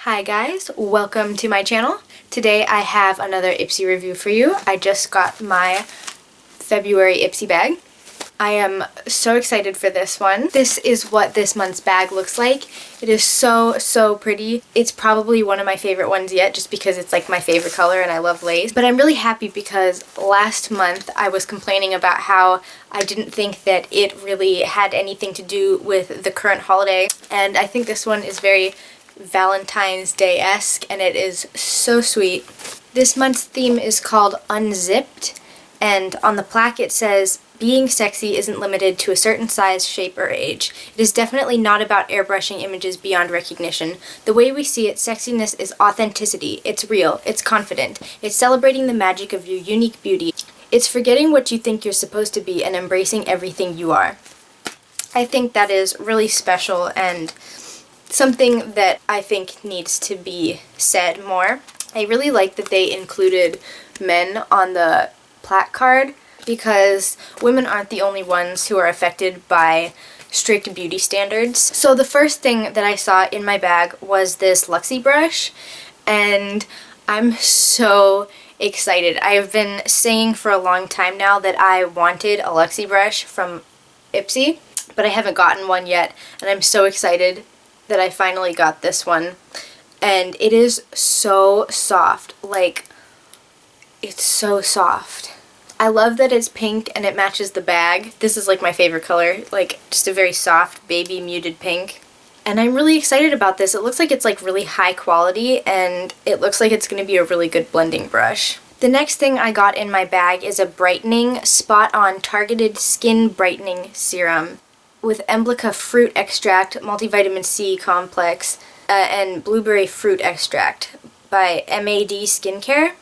Hi guys, welcome to my channel. Today I have another Ipsy review for you. I just got my February Ipsy bag. I am so excited for this one. This is what this month's bag looks like. It is so pretty. It's probably one of my favorite ones yet just because it's like my favorite color and I love lace. But I'm really happy because last month I was complaining about how I didn't think that it really had anything to do with the current holiday, and I think this one is very Valentine's Day-esque and it is so sweet. This month's theme is called Unzipped, and on the plaque it says, "Being sexy isn't limited to a certain size, shape, or age. It is definitely not about airbrushing images beyond recognition. The way we see it, sexiness is authenticity. It's real. It's confident. It's celebrating the magic of your unique beauty. It's forgetting what you think you're supposed to be and embracing everything you are." I think that is really special and something that I think needs to be said more. I really like that they included men on the plaque card because women aren't the only ones who are affected by strict beauty standards. So the first thing that I saw in my bag was this Luxy Brush, and I'm so excited. I have been saying for a long time now that I wanted a Luxy Brush from Ipsy, but I haven't gotten one yet, and I'm so excited that I finally got this one. And it is so soft. Like, it's so soft. I love that it's pink and it matches the bag. This is like my favorite color, like just a very soft baby muted pink. And I'm really excited about this. It looks like it's like really high quality and it looks like it's going to be a really good blending brush. The next thing I got in my bag is a Brightening Spot On Targeted Skin Brightening Serum with Emblica Fruit Extract, Multivitamin C Complex, and Blueberry Fruit Extract by MAD Skincare.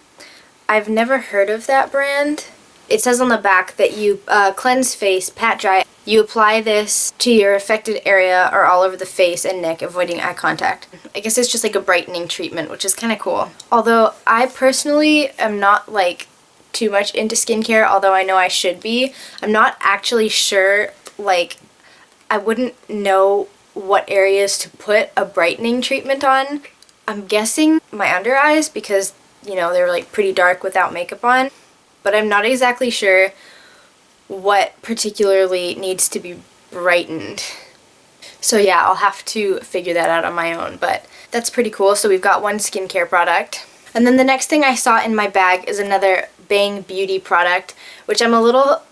I've never heard of that brand. It says on the back that you cleanse face, pat dry. You apply this to your affected area or all over the face and neck, avoiding eye contact. I guess it's just like a brightening treatment, which is kind of cool. Although I personally am not like too much into skincare, although I know I should be. I'm not actually sure, like, I wouldn't know what areas to put a brightening treatment on. I'm guessing my under eyes because, you know, they're like pretty dark without makeup on. But I'm not exactly sure what particularly needs to be brightened. So yeah, I'll have to figure that out on my own, but that's pretty cool. So we've got one skincare product. And then the next thing I saw in my bag is another Bang Beauty product, which I'm a little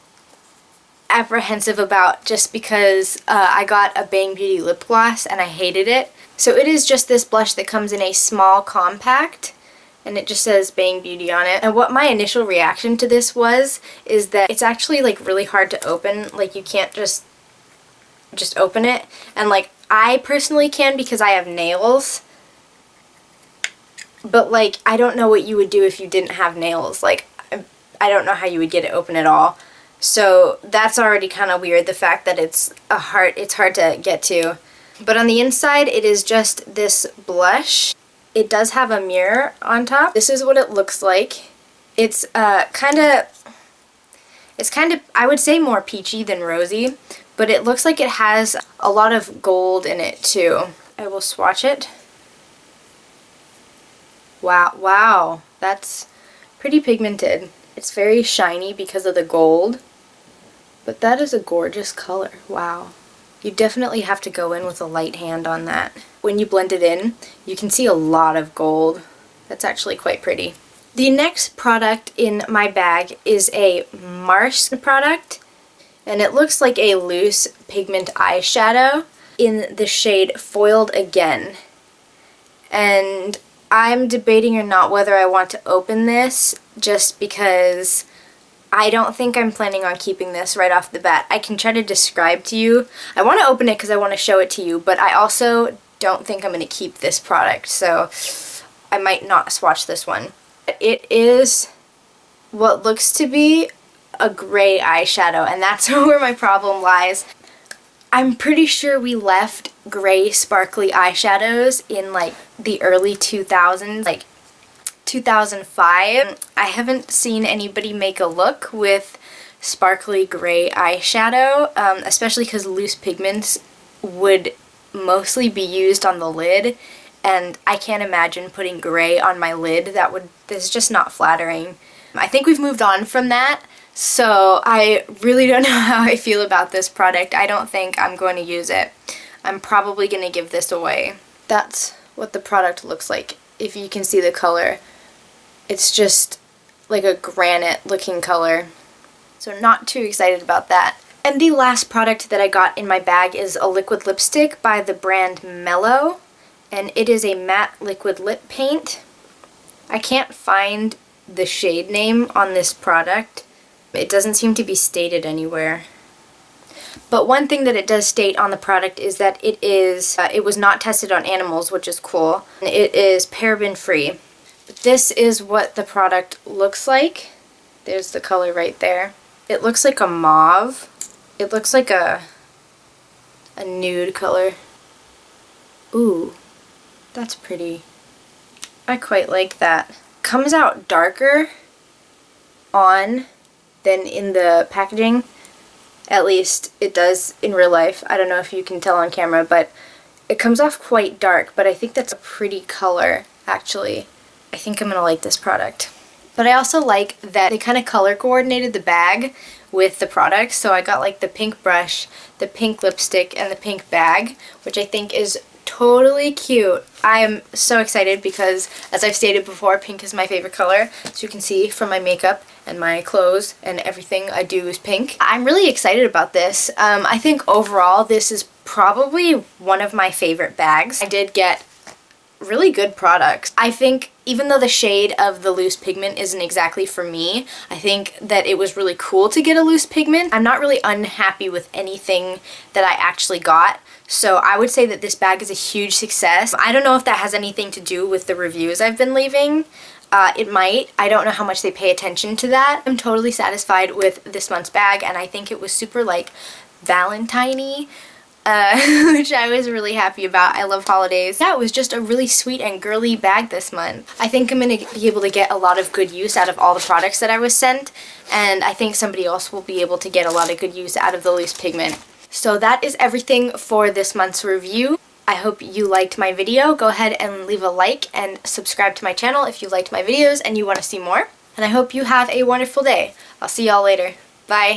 apprehensive about just because I got a Bang Beauty lip gloss and I hated it. So it is just this blush that comes in a small compact, and it just says Bang Beauty on it. And what my initial reaction to this is that it's actually like really hard to open. Like, you can't just open it. And like, I personally can because I have nails. But like, I don't know what you would do if you didn't have nails. Like, I don't know how you would get it open at all. So that's already kind of weird, the fact that it's hard to get to. But on the inside, it is just this blush. It does have a mirror on top. This is what it looks like. It's kind of, I would say, more peachy than rosy, but it looks like it has a lot of gold in it too. I will swatch it. Wow, that's pretty pigmented. It's very shiny because of the gold, but that is a gorgeous color. Wow. You definitely have to go in with a light hand on that. When you blend it in, you can see a lot of gold. That's actually quite pretty. The next product in my bag is a Marsh product, and it looks like a loose pigment eyeshadow in the shade Foiled Again. And I'm debating or not whether I want to open this, just because I don't think I'm planning on keeping this right off the bat. I can try to describe to you. I want to open it because I want to show it to you, but I also don't think I'm going to keep this product, so I might not swatch this one. It is what looks to be a gray eyeshadow, and that's where my problem lies. I'm pretty sure we left gray sparkly eyeshadows in like the early 2000s, like 2005. I haven't seen anybody make a look with sparkly gray eyeshadow, especially because loose pigments would mostly be used on the lid, and I can't imagine putting gray on my lid. This is just not flattering. I think we've moved on from that, so I really don't know how I feel about this product. I don't think I'm going to use it. I'm probably going to give this away. That's what the product looks like. If you can see the color, it's just like a granite looking color. So not too excited about that. And the last product that I got in my bag is a liquid lipstick by the brand Melo, and it is a matte liquid lip paint. I can't find the shade name on this product. It doesn't seem to be stated anywhere. But one thing that it does state on the product is that it was not tested on animals, which is cool. It is paraben free. But this is what the product looks like. There's the color right there. It looks like a mauve. It looks like a nude color. Ooh, that's pretty. I quite like that. Comes out darker on than in the packaging. At least it does in real life. I don't know if you can tell on camera, but it comes off quite dark, but I think that's a pretty color, actually. I think I'm gonna like this product. But I also like that they kind of color coordinated the bag with the product, so I got like the pink brush, the pink lipstick, and the pink bag, which I think is totally cute. I am so excited because, as I've stated before, pink is my favorite color. As you can see from my makeup and my clothes and everything I do is pink. I'm really excited about this. I think overall this is probably one of my favorite bags. I did get really good products. I think even though the shade of the loose pigment isn't exactly for me, I think that it was really cool to get a loose pigment. I'm not really unhappy with anything that I actually got, so I would say that this bag is a huge success. I don't know if that has anything to do with the reviews I've been leaving. It might. I don't know how much they pay attention to that. I'm totally satisfied with this month's bag, and I think it was super like Valentine-y. Which I was really happy about. I love holidays. Yeah, it was just a really sweet and girly bag this month. I think I'm going to be able to get a lot of good use out of all the products that I was sent, and I think somebody else will be able to get a lot of good use out of the loose pigment. So that is everything for this month's review. I hope you liked my video. Go ahead and leave a like and subscribe to my channel if you liked my videos and you want to see more. And I hope you have a wonderful day. I'll see y'all later. Bye.